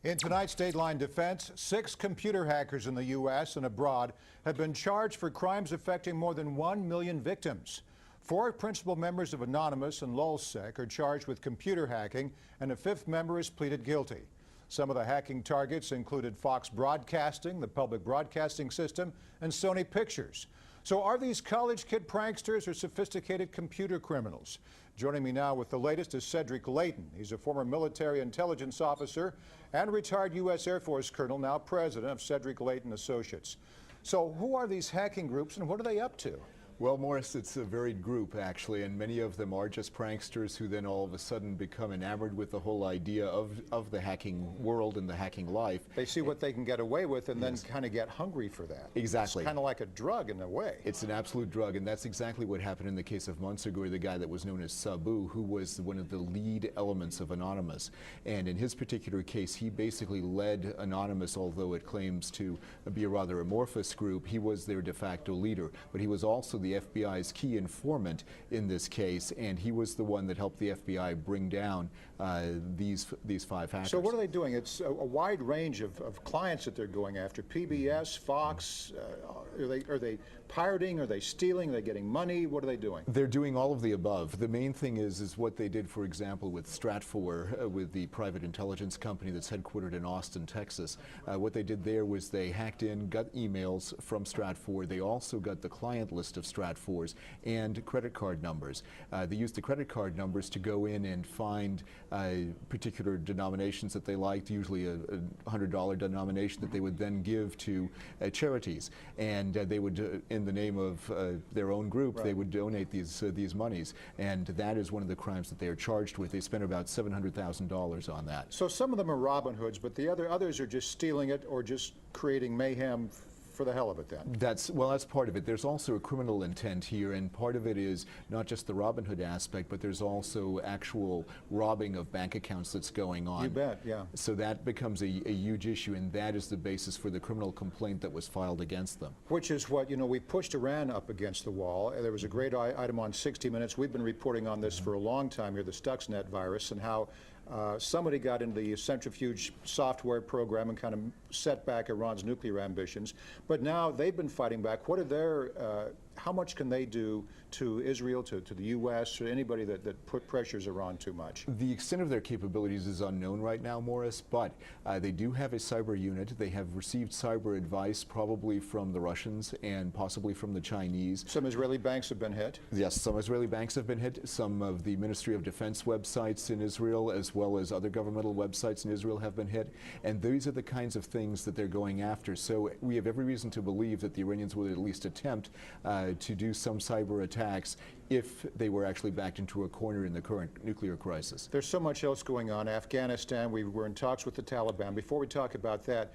In tonight's Dateline Defense, 6 computer hackers in the U.S. and abroad have been charged for crimes affecting more than 1 million victims. 4 principal members of Anonymous and LulzSec are charged with computer hacking, and a 5th member has pleaded guilty. Some of the hacking targets included Fox Broadcasting, the public broadcasting system, and Sony Pictures. So are these college kid pranksters or sophisticated computer criminals? Joining me now with the latest is Cedric Leighton. He's a former military intelligence officer and retired U.S. Air Force colonel, now president of Cedric Leighton Associates. So who are these hacking groups and what are they up to? Well, Morris, it's a varied group, actually, and many of them are just pranksters who then all of a sudden become enamored with the whole idea of the hacking world and the hacking life. They see what they can get away with and then kind of get hungry for that. Exactly. It's kind of like a drug in a way. It's an absolute drug, and that's exactly what happened in the case of Monsegur, the guy that was known as Sabu, who was one of the lead elements of Anonymous. And in his particular case, he basically led Anonymous, although it claims to be a rather amorphous group. He was their de facto leader, but he was also the FBI's key informant in this case, and he was the one that helped the FBI bring down these 5 hackers. So what are they doing? It's a wide range of clients that they're going after. PBS, Fox, are they pirating? Are they stealing? Are they getting money? What are they doing? They're doing all of the above. The main thing is what they did, for example, with Stratfor, with the private intelligence company that's headquartered in Austin, Texas. What they did there was they hacked in, got emails from Stratfor. They also got the client list of Stratfor's and credit card numbers. They used the credit card numbers to go in and find particular denominations that they liked, usually a $100 denomination that they would then give to charities, and they would, in the name of their own group, right, they would donate these monies, and that is one of the crimes that they are charged with. They spent about $700,000 on that. So some of them are Robin Hoods, but the others are just stealing it or just creating mayhem for the hell of it then. That's part of it. There's also a criminal intent here, and part of it is not just the Robin Hood aspect, but there's also actual robbing of bank accounts that's going on. You bet, yeah. So that becomes a huge issue, and that is the basis for the criminal complaint that was filed against them. Which is what, we pushed Iran up against the wall. There was a great item on 60 Minutes. We've been reporting on this for a long time here, the Stuxnet virus, and how somebody got into the centrifuge software program and kind of set back Iran's nuclear ambitions. But now they've been fighting back. What are their, how much can they do to Israel, to the U.S., to anybody that pressures Iran too much? The extent of their capabilities is unknown right now, Morris, but they do have a cyber unit. They have received cyber advice probably from the Russians and possibly from the Chinese. Some Israeli banks have been hit? Yes, some Israeli banks have been hit. Some of the Ministry of Defense websites in Israel, as well as other governmental websites in Israel, have been hit. And these are the kinds of things that they're going after. So we have every reason to believe that the Iranians would at least attempt to do some cyber attacks if they were actually backed into a corner in the current nuclear crisis. There's so much else going on. Afghanistan, we were in talks with the Taliban. Before we talk about that,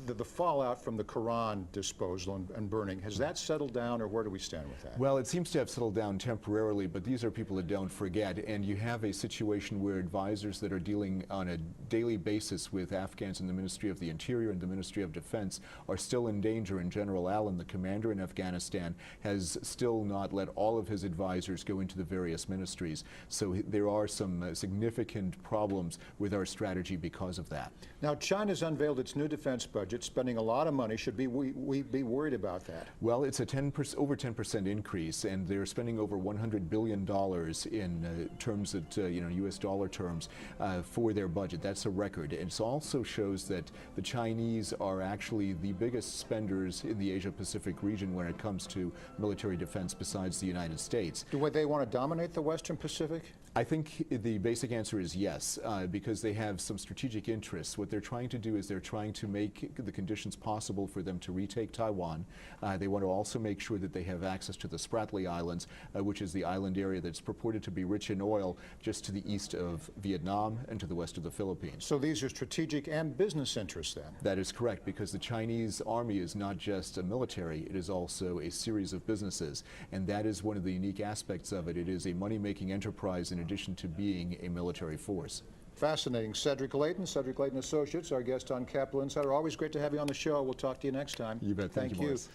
the fallout from the Quran disposal and burning, has that settled down, or where do we stand with that? Well, it seems to have settled down temporarily, but these are people that don't forget, and you have a situation where advisors that are dealing on a daily basis with Afghans in the Ministry of the Interior and the Ministry of Defense are still in danger, and General Allen, the commander in Afghanistan, has still not let all of his advisors go into the various ministries. So there are some significant problems with our strategy because of that. Now, China's unveiled its new defense budget, spending a lot of money. Should we be worried about that? Well, it's a over 10% increase, and they're spending over $100 billion in terms of U.S. dollar terms for their budget. That's a record. And it also shows that the Chinese are actually the biggest spenders in the Asia-Pacific region when it comes to military defense besides the United States. Do they want to dominate the Western Pacific? I think the basic answer is yes, because they have some strategic interests. What they're trying to do is they're trying to make the conditions possible for them to retake Taiwan. They want to also make sure that they have access to the Spratly Islands, which is the island area that's purported to be rich in oil just to the east of Vietnam and to the west of the Philippines. So these are strategic and business interests then? That is correct, because the Chinese army is not just a military, it is also a series of businesses, and that is one of the unique aspects of it. It is a money-making enterprise in addition to being a military force. Fascinating. Cedric Leighton, Cedric Leighton Associates, our guest on Capital Insider. Always great to have you on the show. We'll talk to you next time. You bet. Thank you, Morris.